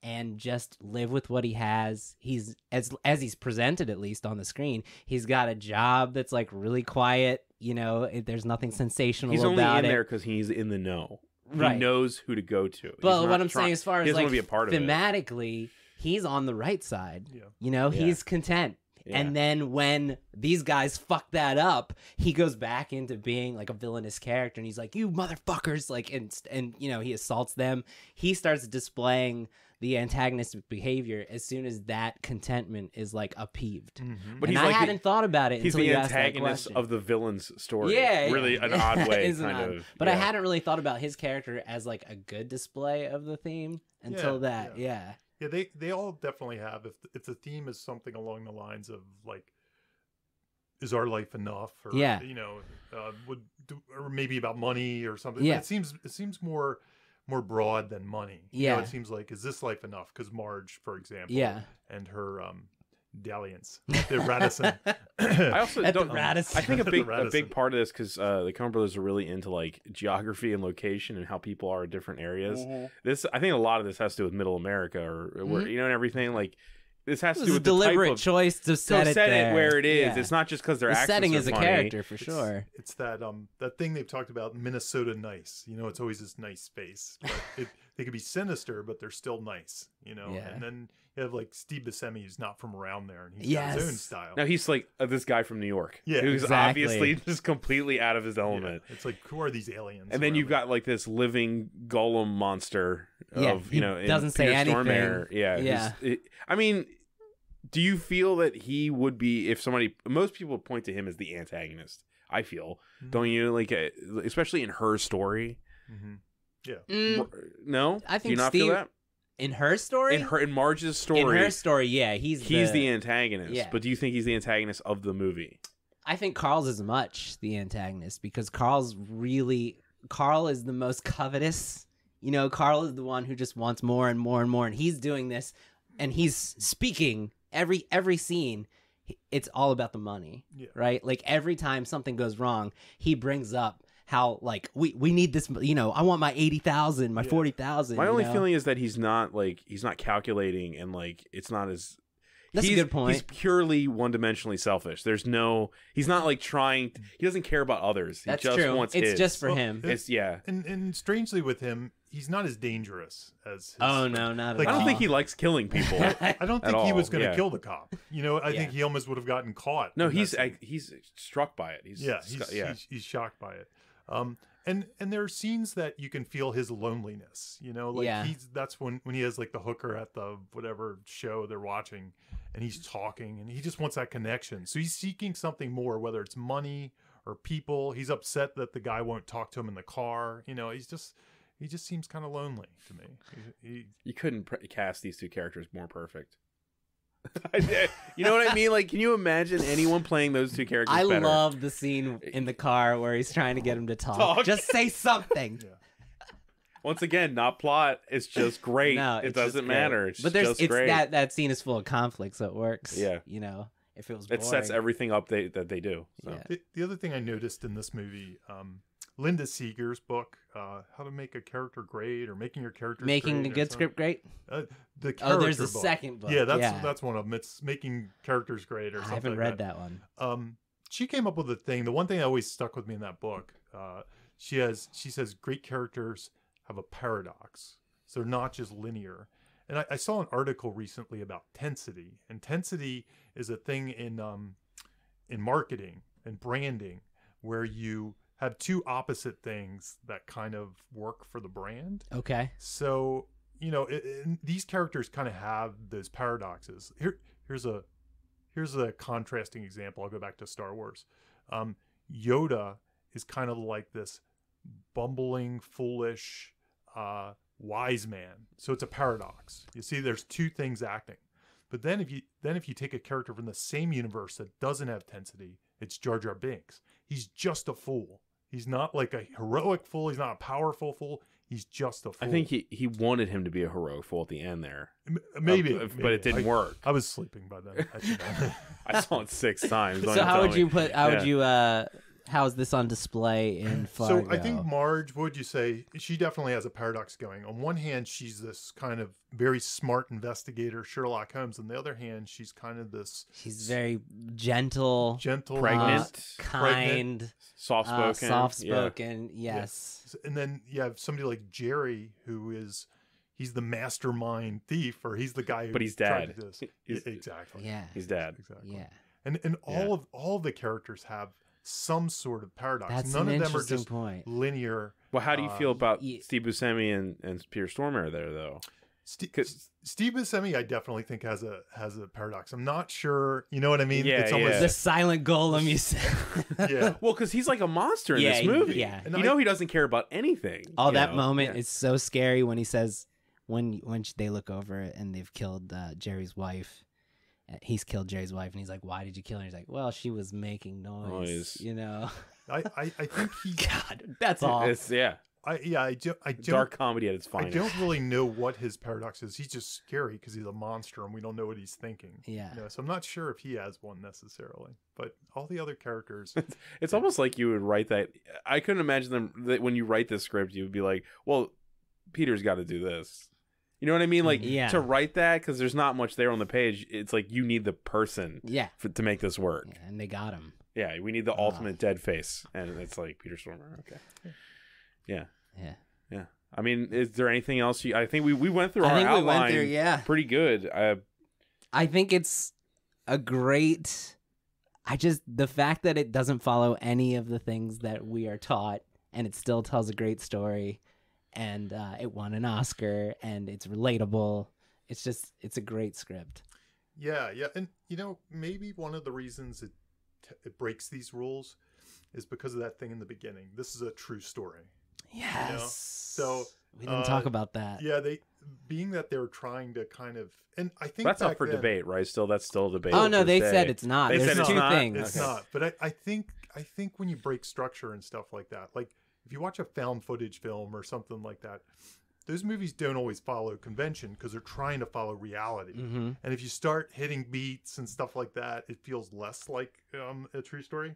and just live with what he has. He's as he's presented, at least on the screen, he's got a job that's like really quiet. You know, there's nothing sensational about it. He's only in there because he's in the know. Right. He knows who to go to. But what I'm saying, as far as like be a part thematically, he's on the right side. Yeah. You know, Yeah. he's content. Yeah. And then when these guys fuck that up, he goes back into being like a villainous character, and he's like, "You motherfuckers!" Like, and you know, he assaults them. He starts displaying the antagonistic behavior as soon as that contentment is like upheaved. But And he's I like hadn't thought about it He's until the you asked that antagonist question. of the villain's story. Yeah, Really yeah. an odd way, It's kind odd. of. But I yeah. hadn't really thought about his character as like a good display of the theme until Yeah, that. yeah. Yeah. Yeah, they all definitely have. If the theme is something along the lines of like, is our life enough? Or, Yeah. you know, or maybe about money or something. Yeah. It seems more broad than money. You know, Yeah. it seems like, is this life enough? Because Marge, for example, Yeah. and her dalliance, the Radisson. I also At the don't. Radisson. I think The a Radisson. big part of this because the Coen Brothers are really into like geography and location and how people are in different areas. I think a lot of this has to do with Middle America or where, you know, and everything. Like this has It to was do a with the type deliberate of, choice to set it there. where it is. Yeah. It's not just because their The accents setting are is a funny. character for sure. It's that that thing they've talked about, Minnesota nice. You know, it's always this nice space. But they could be sinister, but they're still nice. You know, Yeah. and then you have like Steve Buscemi, who's not from around there, and he's got his own Yes. style. Now he's like this guy from New York, Yeah, who's exactly. obviously just completely out of his Yeah. element. It's like, who are these aliens? And then around you've there? got like this living golem monster Yeah, of, he you know, in doesn't say Peter anything. Stormare. Yeah. Yeah. I mean, do you feel that he would be, if most people point to him as the antagonist, I feel, don't you? Like, especially in her story. Yeah. No? I Do think you not Steve, feel that? in her story, In Marge's story. in her story, yeah, he's the antagonist. Yeah. But do you think he's the antagonist of the movie? I think Carl's as much the antagonist because Carl is the most covetous. You know, Carl is the one who just wants more and more and more, and he's doing this, and he's speaking every scene. It's all about the money, right? Like every time something goes wrong, he brings up how like we need this. You know, I want my 80,000, my 40,000. My only feeling is that he's not calculating, and like it's not as. That's a good point. He's purely one-dimensionally selfish. He's not like trying. He doesn't care about others. He That's just true. wants It's his. just for him. It's And strangely with him, he's not as dangerous as. Oh no, not at Like, all. I don't think he likes killing people. I don't think he all, was going to yeah. kill the cop. You know, I think he almost would have gotten caught. No, in that scene. he's struck by it. He's shocked by it. And there are scenes that you can feel his loneliness, you know, like that's when he has like the hooker at the whatever show they're watching, and he's talking and he just wants that connection. So he's seeking something more, whether it's money or people. He's upset that the guy won't talk to him in the car. You know, he just seems kind of lonely to me. You couldn't cast these two characters more perfect. You know what I mean? Like, can you imagine anyone playing those two characters I better? love the scene in the car where he's trying to get him to talk. Just say something. Once again, not plot. It's just great. No, it it's doesn't just matter. great. It's But just it's great. that scene is full of conflict, so it works. Yeah. You know, if it was It boring. sets everything up that they do. So. Yeah. The other thing I noticed in this movie, Linda Seeger's book, How to Make a Character Great, or Making Your Character Making a good script great. The There's a book. second book. Yeah, that's one of them. It's Making Characters Great or I something. haven't like read that one. She came up with a thing. The one thing that always stuck with me in that book, she says great characters have a paradox, so they're not just linear. And I saw an article recently about tensity, and tensity is a thing in marketing and branding where you have two opposite things that kind of work for the brand. Okay. So, you know, these characters kind of have those paradoxes. Here's a contrasting example. I'll go back to Star Wars. Yoda is kind of like this bumbling, foolish, wise man. So it's a paradox. You see, there's two things acting. But then if you take a character from the same universe that doesn't have tensity, it's Jar Jar Binks. He's just a fool. He's not like a heroic fool. He's not a powerful fool. he's just a fool. I think he wanted him to be a heroic fool at the end there. Maybe, but it didn't work. I was sleeping by then. I saw it 6 times. So how would you put? How would you? How is this on display in Fargo? So I think Marge, what would you say? She definitely has a paradox going. On one hand, she's this kind of very smart investigator, Sherlock Holmes. On the other hand, she's kind of this. She's very gentle, pregnant, kind, soft-spoken. Yes. And then you have somebody like Jerry, who is. He's the mastermind thief, or he's the guy who. But he's tried dad. to do this. Exactly. Yeah. He's dad. Exactly. Yeah. And all the characters have some sort of paradox. That's None an of them are interesting just point. linear. Well, how do you feel about Steve Buscemi and Peter Stormare there, though? Steve Buscemi, I definitely think has a paradox. I'm not sure. You know what I mean? Yeah, it's almost, the silent golem, you said. Yeah. Well, because he's like a monster in this movie. Yeah. And he doesn't care about anything. That moment is so scary when he says, when they look over and they've killed Jerry's wife. He's killed Jerry's wife, and he's like, "Why did you kill her?" He's like, "Well, she was making noise." You know. I think he. God, that's all. It's, yeah. I don't, dark comedy at its finest. I don't really know what his paradox is. He's just scary because he's a monster and we don't know what he's thinking. Yeah. So I'm not sure if he has one necessarily, but all the other characters. It's almost like you would write that. I couldn't imagine them that when you write this script, you would be like, "Well, Peter's got to do this." You know what I mean? Like to write that, because there's not much there on the page. It's like you need the person to make this work. Yeah, and they got him. Yeah, we need the ultimate dead face. And it's like Peter Stormare. Okay. Yeah. I mean, is there anything else? I think we went through our outline pretty good. I think it's a great... the fact that it doesn't follow any of the things that we are taught, and it still tells a great story. And it won an Oscar, and it's relatable. It's a great script. Yeah. And, maybe one of the reasons it breaks these rules is because of that thing in the beginning. This is a true story. Yes. So we didn't talk about that. Yeah, being that they're trying to kind of, and I think that's up for debate, right? That's still a debate. Oh no, they said it's not. There's two things. It's not. But I think when you break structure and stuff like that, like if you watch a found footage film or something like that, those movies don't always follow convention because they're trying to follow reality. Mm-hmm. And if you start hitting beats and stuff like that, it feels less like a true story.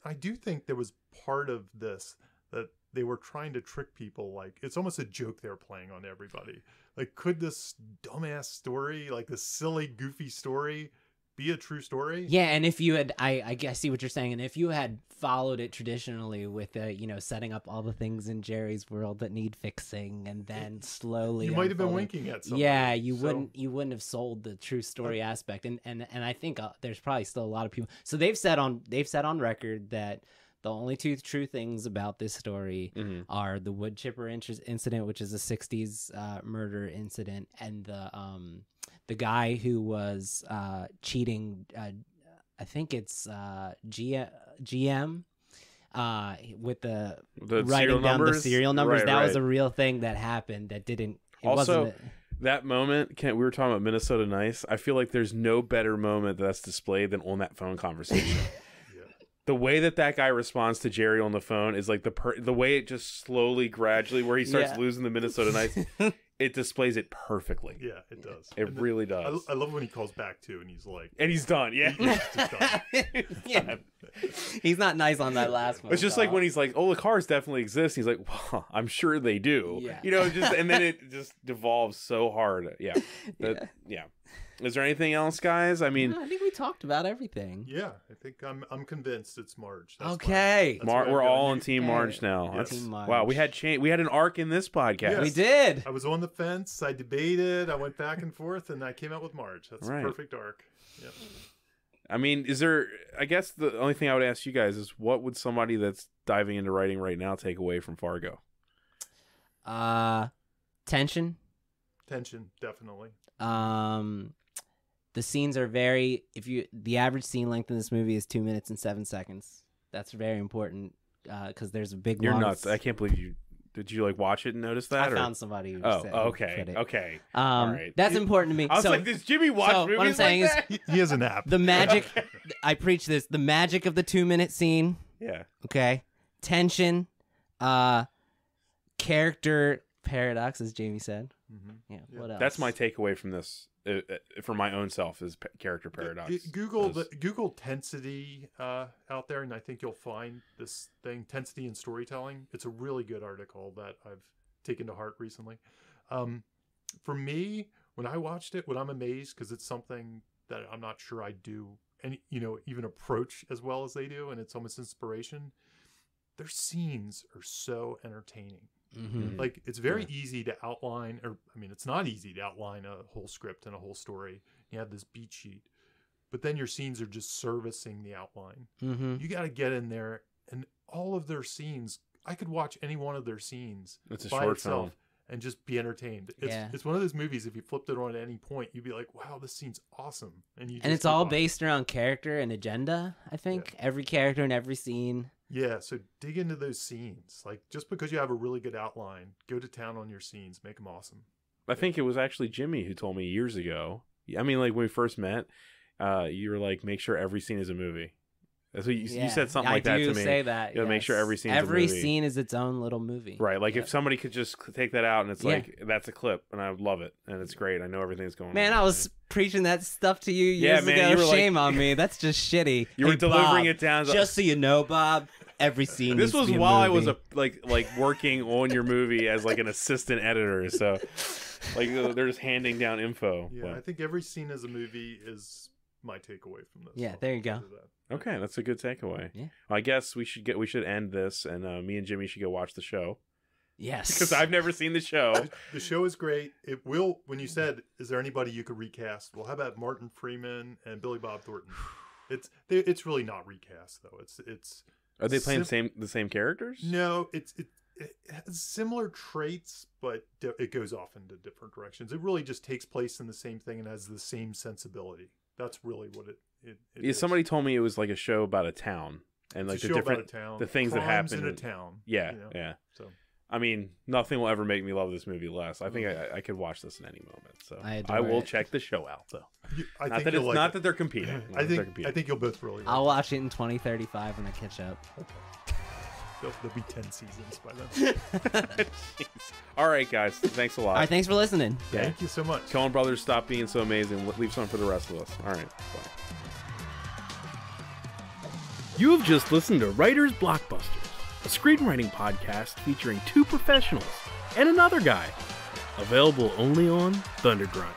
I do think there was part of this that they were trying to trick people. Like, it's almost a joke they're playing on everybody. Like, could this dumbass story, like this silly, goofy story, be a true story? Yeah, and if you had, I guess, see what you're saying, and if you had followed it traditionally with, setting up all the things in Jerry's world that need fixing, and then slowly, you might have been winking at something. Yeah, you wouldn't have sold the true story aspect, and I think there's probably still a lot of people. So they've said on record that the only two true things about this story are the wood chipper incident, which is a '60s murder incident, and the guy who was cheating. I think it's GM with the writing down the serial numbers. Right, that was a real thing that happened. That didn't. It also, wasn't that moment. We were talking about Minnesota Nice. I feel like there's no better moment that's displayed than on that phone conversation. The way that guy responds to Jerry on the phone is like the way it just slowly, gradually, where he starts losing the Minnesota Nice, it displays it perfectly. Yeah, it does. It really does. I love when he calls back too, and he's like, and he's done. Yeah, he's just done. Yeah. He's not nice on that last one. It's just like when he's like, "Oh, the cars definitely exist." He's like, "Well, I'm sure they do." Yeah. And then it just devolves so hard. Yeah. Yeah. Is there anything else, guys? I mean, I think we talked about everything. Yeah, I think I'm convinced it's Marge. That's okay, we're all on Team Marge now. Yes. Team Marge. Wow, we had an arc in this podcast. Yes. We did. I was on the fence. I debated. I went back and forth, and I came out with Marge. That's a perfect arc. Yeah. I mean, I guess the only thing I would ask you guys is, what would somebody that's diving into writing right now take away from Fargo? Tension. Tension, definitely. The scenes are the average scene length in this movie is 2 minutes and 7 seconds. That's very important because there's a big. You're nuts! I can't believe you. Did you watch it and notice that? I found somebody who said okay. Okay. All right. That's important to me. I was like, does Jimmy watch movies what I'm saying like is, he has an app. The magic. I preach this. The magic of the 2 minute scene. Yeah. Okay. Tension. Character paradox, as Jamie said. Mm-hmm. Yeah. Yeah. What else? That's my takeaway from this, for my own self, is character paradox. Google tensity out there, and I think you'll find this thing, tensity in storytelling. It's a really good article that I've taken to heart recently. For me, when I watched it, when I'm amazed, because it's something that I'm not sure I do, and even approach as well as they do, and it's almost inspiration. Their scenes are so entertaining. Mm-hmm. Like, it's very easy to outline, it's not easy to outline a whole script and a whole story. You have this beat sheet, but then your scenes are just servicing the outline. Mm-hmm. You got to get in there, and all of their scenes, I could watch any one of their scenes It's a by short itself film. and just be entertained. It's one of those movies, if you flipped it on at any point, you'd be like, wow, this scene's awesome. And it's all based around character and agenda, I think. Yeah. Every character in every scene. Yeah, so dig into those scenes. Like, just because you have a really good outline, go to town on your scenes, make them awesome. I think it was actually Jimmy who told me years ago. I mean, like, when we first met, you were like, make sure every scene is a movie. That's what you said something like that to me. I do say that. Yes. Make sure every scene is a movie. Every scene is its own little movie. Right. Like, if somebody could just take that out and it's like, that's a clip, and I would love it, and it's great. I know everything's going on. Man, I was preaching that stuff to you years ago. You were Shame on me. That's just shitty. You were delivering it down. Just so you know, Bob, every scene this was needs to be while I movie. was like working on your movie as like an assistant editor, so like they're just handing down info. Yeah, I think every scene is a movie is my takeaway from this. Yeah, there you go. Okay, that's a good takeaway. Yeah. Well, I guess we should end this, and me and Jimmy should go watch the show. Yes, because I've never seen the show. The show is great. It will. When you said, "Is there anybody you could recast?" Well, how about Martin Freeman and Billy Bob Thornton? It's really not recast though. It's. Are they playing the same characters? No, it has similar traits, but it goes off into different directions. It really just takes place in the same thing and has the same sensibility. That's really what it is. Somebody told me it was like a show about a town and like the different the things that happen in a town. Yeah, yeah. So, I mean, nothing will ever make me love this movie less. I think I could watch this in any moment. So I will check the show out though. Not that they're competing. I think you'll both really. I'll watch it in 2035 when I catch up. Okay. There'll be 10 seasons by then. All right, guys. Thanks a lot. All right, thanks for listening. Yeah. Thank you so much. Coen Brothers, stop being so amazing. Leave something for the rest of us. All right. Bye. You have just listened to Writer's Blockbusters, a screenwriting podcast featuring two professionals and another guy. Available only on Thundergrunt.